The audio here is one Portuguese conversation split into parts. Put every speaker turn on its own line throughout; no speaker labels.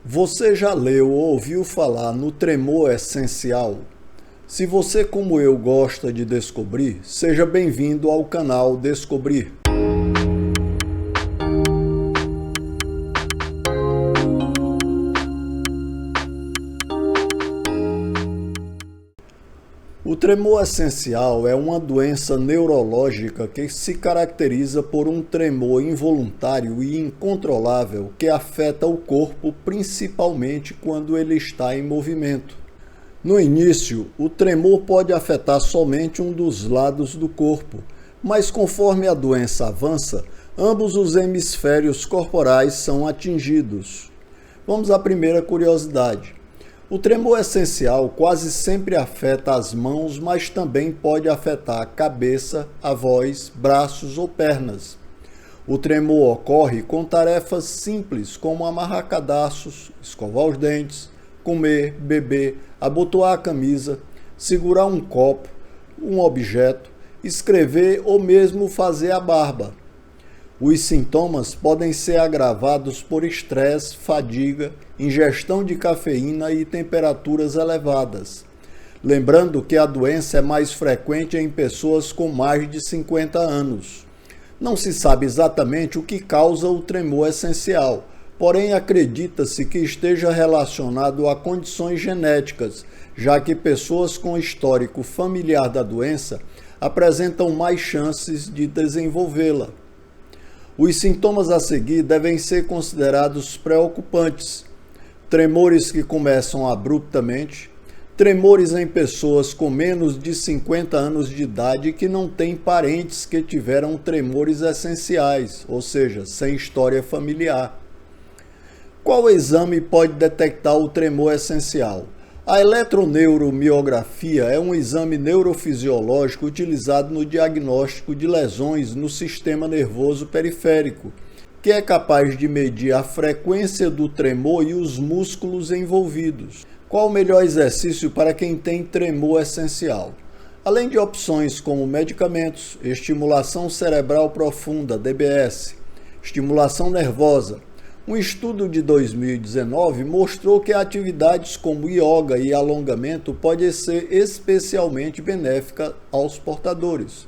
Você já leu ou ouviu falar no tremor essencial? Se você, como eu, gosta de descobrir, seja bem-vindo ao canal Descobrir. O tremor essencial é uma doença neurológica que se caracteriza por um tremor involuntário e incontrolável que afeta o corpo, principalmente quando ele está em movimento. No início, o tremor pode afetar somente um dos lados do corpo, mas conforme a doença avança, ambos os hemisférios corporais são atingidos. Vamos à primeira curiosidade. O tremor essencial quase sempre afeta as mãos, mas também pode afetar a cabeça, a voz, braços ou pernas. O tremor ocorre com tarefas simples como amarrar cadarços, escovar os dentes, comer, beber, abotoar a camisa, segurar um copo, um objeto, escrever ou mesmo fazer a barba. Os sintomas podem ser agravados por estresse, fadiga, ingestão de cafeína e temperaturas elevadas. Lembrando que a doença é mais frequente em pessoas com mais de 50 anos. Não se sabe exatamente o que causa o tremor essencial, porém acredita-se que esteja relacionado a condições genéticas, já que pessoas com histórico familiar da doença apresentam mais chances de desenvolvê-la. Os sintomas a seguir devem ser considerados preocupantes: tremores que começam abruptamente, tremores em pessoas com menos de 50 anos de idade que não têm parentes que tiveram tremores essenciais, ou seja, sem história familiar. Qual exame pode detectar o tremor essencial? A eletroneuromiografia é um exame neurofisiológico utilizado no diagnóstico de lesões no sistema nervoso periférico, que é capaz de medir a frequência do tremor e os músculos envolvidos. Qual o melhor exercício para quem tem tremor essencial? Além de opções como medicamentos, estimulação cerebral profunda, DBS, estimulação nervosa, um estudo de 2019 mostrou que atividades como yoga e alongamento podem ser especialmente benéficas aos portadores.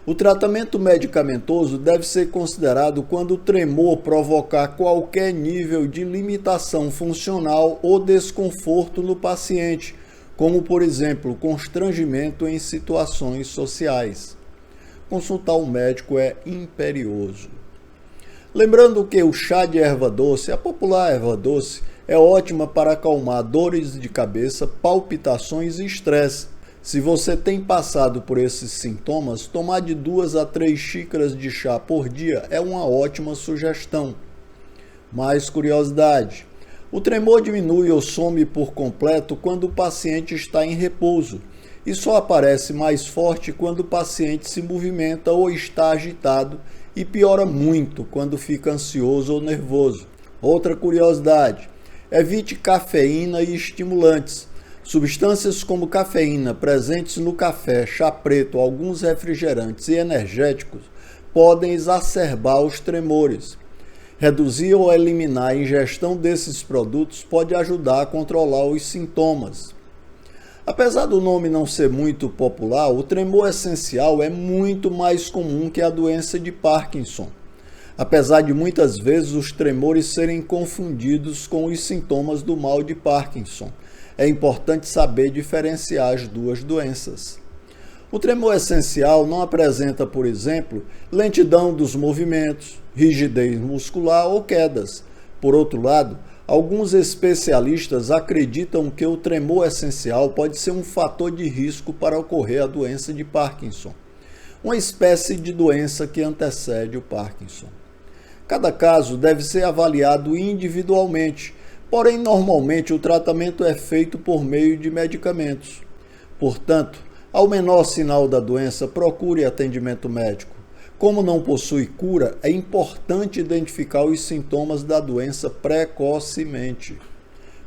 O tratamento medicamentoso deve ser considerado quando o tremor provocar qualquer nível de limitação funcional ou desconforto no paciente, como, por exemplo, constrangimento em situações sociais. Consultar um médico é imperioso. Lembrando que o chá de erva doce, a popular erva doce, é ótima para acalmar dores de cabeça, palpitações e estresse. Se você tem passado por esses sintomas, tomar de 2 a 3 xícaras de chá por dia é uma ótima sugestão. Mais curiosidade: o tremor diminui ou some por completo quando o paciente está em repouso e só aparece mais forte quando o paciente se movimenta ou está agitado, e piora muito quando fica ansioso ou nervoso. Outra curiosidade: evite cafeína e estimulantes. Substâncias como cafeína presentes no café, chá preto, alguns refrigerantes e energéticos podem exacerbar os tremores. Reduzir ou eliminar a ingestão desses produtos pode ajudar a controlar os sintomas. Apesar do nome não ser muito popular, o tremor essencial é muito mais comum que a doença de Parkinson. Apesar de muitas vezes os tremores serem confundidos com os sintomas do mal de Parkinson, é importante saber diferenciar as duas doenças. O tremor essencial não apresenta, por exemplo, lentidão dos movimentos, rigidez muscular ou quedas. Por outro lado, alguns especialistas acreditam que o tremor essencial pode ser um fator de risco para ocorrer a doença de Parkinson, uma espécie de doença que antecede o Parkinson. Cada caso deve ser avaliado individualmente, porém normalmente o tratamento é feito por meio de medicamentos. Portanto, ao menor sinal da doença, procure atendimento médico. Como não possui cura, é importante identificar os sintomas da doença precocemente.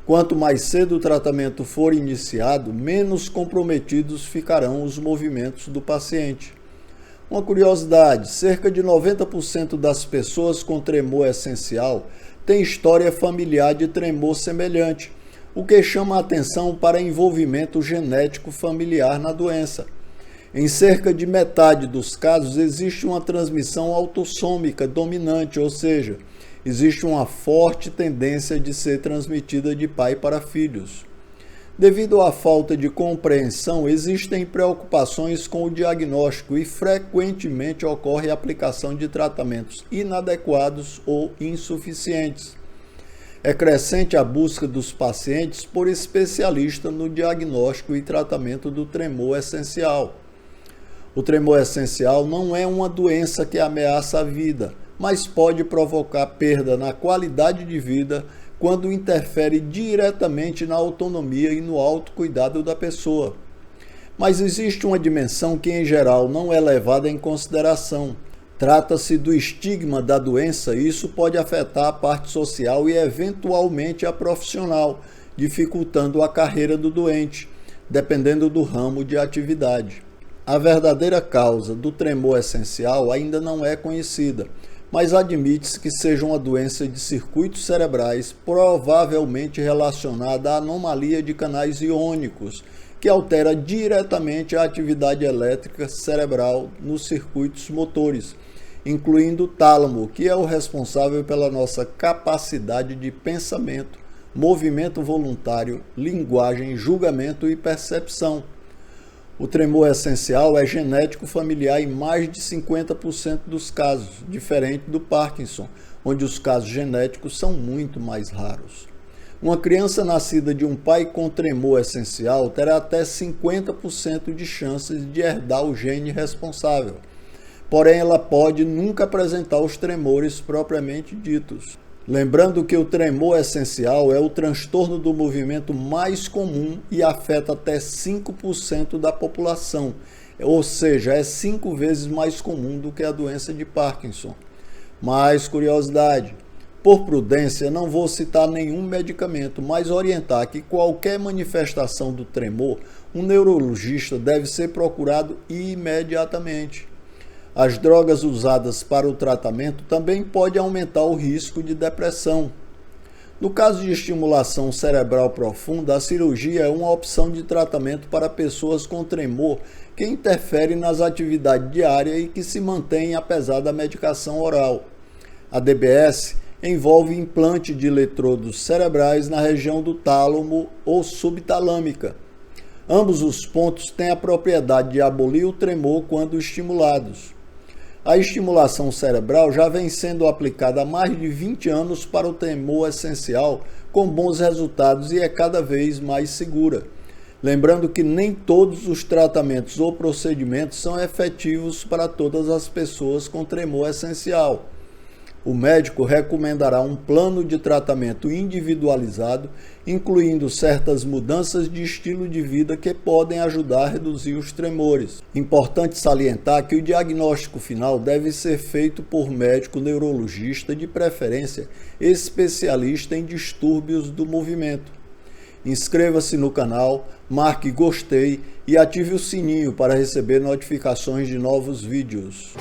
Quanto mais cedo o tratamento for iniciado, menos comprometidos ficarão os movimentos do paciente. Uma curiosidade, cerca de 90% das pessoas com tremor essencial têm história familiar de tremor semelhante, o que chama a atenção para envolvimento genético familiar na doença. Em cerca de metade dos casos, existe uma transmissão autossômica dominante, ou seja, existe uma forte tendência de ser transmitida de pai para filhos. Devido à falta de compreensão, existem preocupações com o diagnóstico e frequentemente ocorre a aplicação de tratamentos inadequados ou insuficientes. É crescente a busca dos pacientes por especialistas no diagnóstico e tratamento do tremor essencial. O tremor essencial não é uma doença que ameaça a vida, mas pode provocar perda na qualidade de vida quando interfere diretamente na autonomia e no autocuidado da pessoa. Mas existe uma dimensão que, em geral, não é levada em consideração. Trata-se do estigma da doença e isso pode afetar a parte social e, eventualmente, a profissional, dificultando a carreira do doente, dependendo do ramo de atividade. A verdadeira causa do tremor essencial ainda não é conhecida, mas admite-se que seja uma doença de circuitos cerebrais, provavelmente relacionada à anomalia de canais iônicos, que altera diretamente a atividade elétrica cerebral nos circuitos motores, incluindo o tálamo, que é o responsável pela nossa capacidade de pensamento, movimento voluntário, linguagem, julgamento e percepção. O tremor essencial é genético familiar em mais de 50% dos casos, diferente do Parkinson, onde os casos genéticos são muito mais raros. Uma criança nascida de um pai com tremor essencial terá até 50% de chances de herdar o gene responsável. Porém, ela pode nunca apresentar os tremores propriamente ditos. Lembrando que o tremor essencial é o transtorno do movimento mais comum e afeta até 5% da população, ou seja, é 5 vezes mais comum do que a doença de Parkinson. Mais curiosidade, por prudência não vou citar nenhum medicamento, mas orientar que qualquer manifestação do tremor, um neurologista deve ser procurado imediatamente. As drogas usadas para o tratamento também podem aumentar o risco de depressão. No caso de estimulação cerebral profunda, a cirurgia é uma opção de tratamento para pessoas com tremor que interfere nas atividades diárias e que se mantêm apesar da medicação oral. A DBS envolve implante de eletrodos cerebrais na região do tálamo ou subtalâmica. Ambos os pontos têm a propriedade de abolir o tremor quando estimulados. A estimulação cerebral já vem sendo aplicada há mais de 20 anos para o tremor essencial, com bons resultados e é cada vez mais segura. Lembrando que nem todos os tratamentos ou procedimentos são efetivos para todas as pessoas com tremor essencial. O médico recomendará um plano de tratamento individualizado, incluindo certas mudanças de estilo de vida que podem ajudar a reduzir os tremores. Importante salientar que o diagnóstico final deve ser feito por médico neurologista, de preferência especialista em distúrbios do movimento. Inscreva-se no canal, marque gostei e ative o sininho para receber notificações de novos vídeos.